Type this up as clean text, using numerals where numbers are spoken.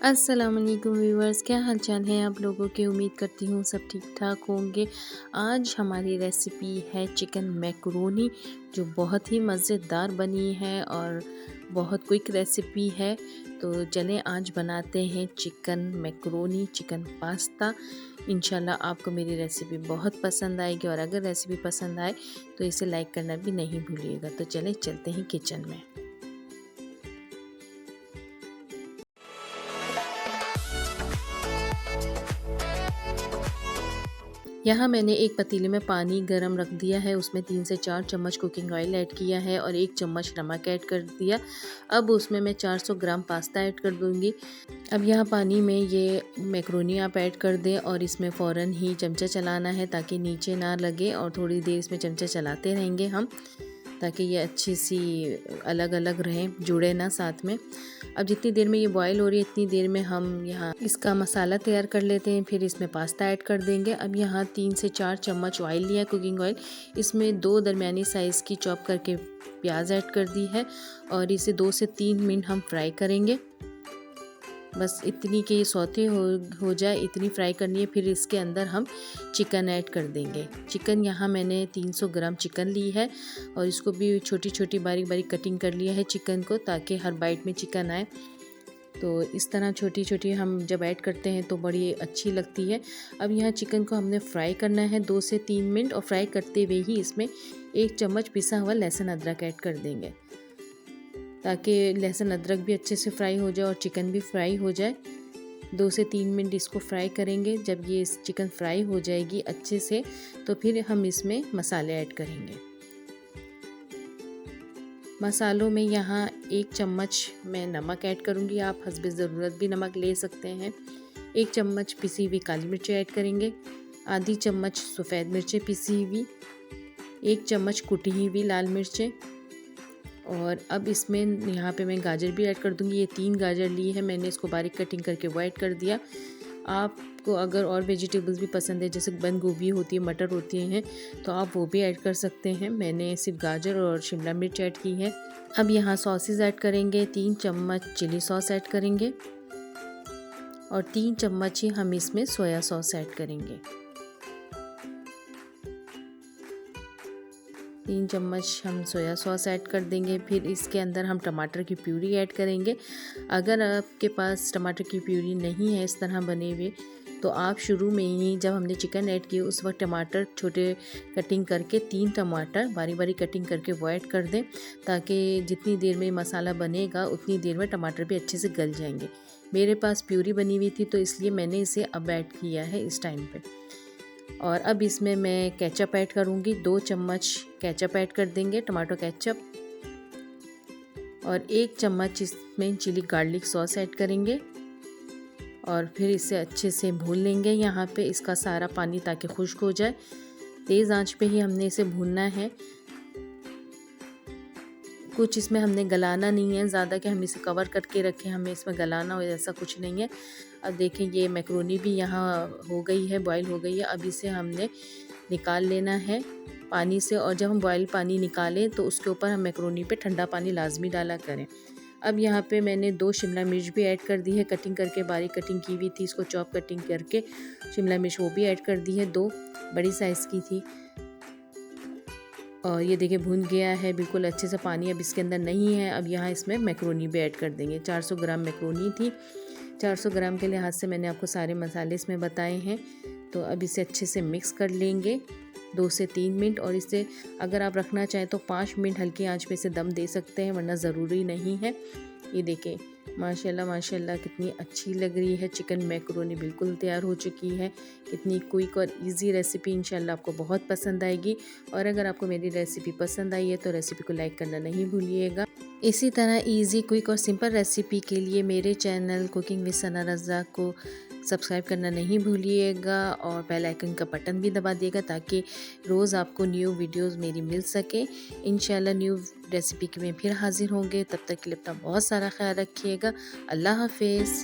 अस्सलाम वालेकुम व्यूवर्स, क्या हाल चाल है आप लोगों के। उम्मीद करती हूँ सब ठीक ठाक होंगे। आज हमारी रेसिपी है चिकन मैकरोनी, जो बहुत ही मज़ेदार बनी है और बहुत क्विक रेसिपी है। तो चलें आज बनाते हैं चिकन मैकरोनी, चिकन पास्ता। इंशाल्लाह आपको मेरी रेसिपी बहुत पसंद आएगी और अगर रेसिपी पसंद आए तो इसे लाइक करना भी नहीं भूलिएगा। तो चलें चलते हैं किचन में। यहाँ मैंने एक पतीले में पानी गरम रख दिया है, उसमें 3 से 4 चम्मच कुकिंग ऑयल ऐड किया है और 1 चम्मच नमक ऐड कर दिया। अब उसमें मैं 400 ग्राम पास्ता ऐड कर दूँगी। अब यहाँ पानी में ये मैक्रोनी आप ऐड कर दें और इसमें फ़ौरन ही चमचा चलाना है ताकि नीचे ना लगे, और थोड़ी देर इसमें चमचा चलाते रहेंगे हम, ताकि ये अच्छी सी अलग अलग रहें, जुड़े ना साथ में। अब जितनी देर में ये बॉईल हो रही है इतनी देर में हम यहाँ इसका मसाला तैयार कर लेते हैं, फिर इसमें पास्ता ऐड कर देंगे। अब यहाँ 3 से 4 चम्मच ऑयल लिया है, कुकिंग ऑयल। इसमें 2 दरमियानी साइज़ की चॉप करके प्याज ऐड कर दी है और इसे 2 से 3 मिनट हम फ्राई करेंगे। बस इतनी कि सौते हो जाए इतनी फ्राई करनी है। फिर इसके अंदर हम चिकन ऐड कर देंगे। चिकन यहाँ मैंने 300 ग्राम चिकन ली है और इसको भी छोटी छोटी बारीक बारीक कटिंग कर लिया है चिकन को, ताकि हर बाइट में चिकन आए। तो इस तरह छोटी छोटी हम जब ऐड करते हैं तो बड़ी अच्छी लगती है। अब यहाँ चिकन को हमने फ्राई करना है 2 से 3 मिनट, और फ्राई करते हुए ही इसमें 1 चम्मच पिसा हुआ लहसुन अदरक ऐड कर देंगे, ताकि लहसुन अदरक भी अच्छे से फ्राई हो जाए और चिकन भी फ्राई हो जाए। 2 से 3 मिनट इसको फ्राई करेंगे। जब ये चिकन फ्राई हो जाएगी अच्छे से तो फिर हम इसमें मसाले ऐड करेंगे। मसालों में यहाँ 1 चम्मच मैं नमक ऐड करूँगी, आप हस्बे ज़रूरत भी नमक ले सकते हैं। 1 चम्मच पिसी हुई काली मिर्चें ऐड करेंगे, आधी चम्मच सफ़ेद मिर्चें पिसी हुई, 1 चम्मच कुटी हुई लाल मिर्चें, और अब इसमें यहाँ पे मैं गाजर भी ऐड कर दूँगी। ये 3 गाजर ली है मैंने, इसको बारीक कटिंग करके वो ऐड कर दिया। आपको अगर और वेजिटेबल्स भी पसंद है, जैसे बंद गोभी होती है, मटर होती हैं, तो आप वो भी ऐड कर सकते हैं। मैंने सिर्फ गाजर और शिमला मिर्च ऐड की है। अब यहाँ सॉसेस ऐड करेंगे, 3 चम्मच चिली सॉस ऐड करेंगे और 3 चम्मच ही हम इसमें सोया सॉस ऐड करेंगे। 3 चम्मच हम सोया सॉस ऐड कर देंगे। फिर इसके अंदर हम टमाटर की प्यूरी ऐड करेंगे। अगर आपके पास टमाटर की प्यूरी नहीं है इस तरह बने हुए, तो आप शुरू में ही जब हमने चिकन ऐड किया उस वक्त टमाटर छोटे कटिंग करके 3 टमाटर बारी बारी कटिंग करके वो ऐड कर दें, ताकि जितनी देर में मसाला बनेगा उतनी देर में टमाटर भी अच्छे से गल जाएंगे। मेरे पास प्यूरी बनी हुई थी तो इसलिए मैंने इसे अब ऐड किया है इस टाइम पे। और अब इसमें मैं केचप ऐड करूँगी, 2 चम्मच केचप ऐड कर देंगे, टमाटो केचप, और 1 चम्मच इसमें चिली गार्लिक सॉस ऐड करेंगे और फिर इसे अच्छे से भून लेंगे यहाँ पे इसका सारा पानी, ताकि खुश्क हो जाए। तेज़ आंच पे ही हमने इसे भूनना है। कुछ इसमें हमने गलाना नहीं है ज़्यादा कि हम इसे कवर करके रखें, हमें इसमें गलाना हो ऐसा कुछ नहीं है। अब देखें ये मैक्रोनी भी यहाँ हो गई है, बॉईल हो गई है। अब इसे हमने निकाल लेना है पानी से, और जब हम बॉईल पानी निकालें तो उसके ऊपर हम मैक्रोनी पे ठंडा पानी लाजमी डाला करें। अब यहाँ पे मैंने 2 शिमला मिर्च भी ऐड कर दी है, कटिंग करके बारीक कटिंग की हुई थी, इसको चॉप कटिंग करके शिमला मिर्च वो भी ऐड कर दी है, 2 बड़ी साइज़ की थी। और ये देखिए भुन गया है बिल्कुल अच्छे से, पानी अब इसके अंदर नहीं है। अब यहाँ इसमें मैक्रोनी भी ऐड कर देंगे। 400 ग्राम मैक्रोनी थी, 400 ग्राम के लिहाज से मैंने आपको सारे मसाले इसमें बताए हैं। तो अब इसे अच्छे से मिक्स कर लेंगे 2 से 3 मिनट, और इसे अगर आप रखना चाहें तो 5 मिनट हल्की आंच पे इसे दम दे सकते हैं, वरना ज़रूरी नहीं है। ये देखें माशाल्लाह माशाल्लाह कितनी अच्छी लग रही है। चिकन मैक्रोनी बिल्कुल तैयार हो चुकी है। कितनी क्विक और इजी रेसिपी, इंशाल्लाह आपको बहुत पसंद आएगी। और अगर आपको मेरी रेसिपी पसंद आई है तो रेसिपी को लाइक करना नहीं भूलिएगा। इसी तरह इजी क्विक और सिंपल रेसिपी के लिए मेरे चैनल कुकिंग विद सना रज़ा को सब्सक्राइब करना नहीं भूलिएगा और बेल आइकन का बटन भी दबा दिएगा, ताकि रोज़ आपको न्यू वीडियोस मेरी मिल सके। इंशाल्लाह न्यू रेसिपी में फिर हाजिर होंगे। तब तक के लिए अपना बहुत सारा ख्याल रखिएगा। अल्लाह हाफिज़।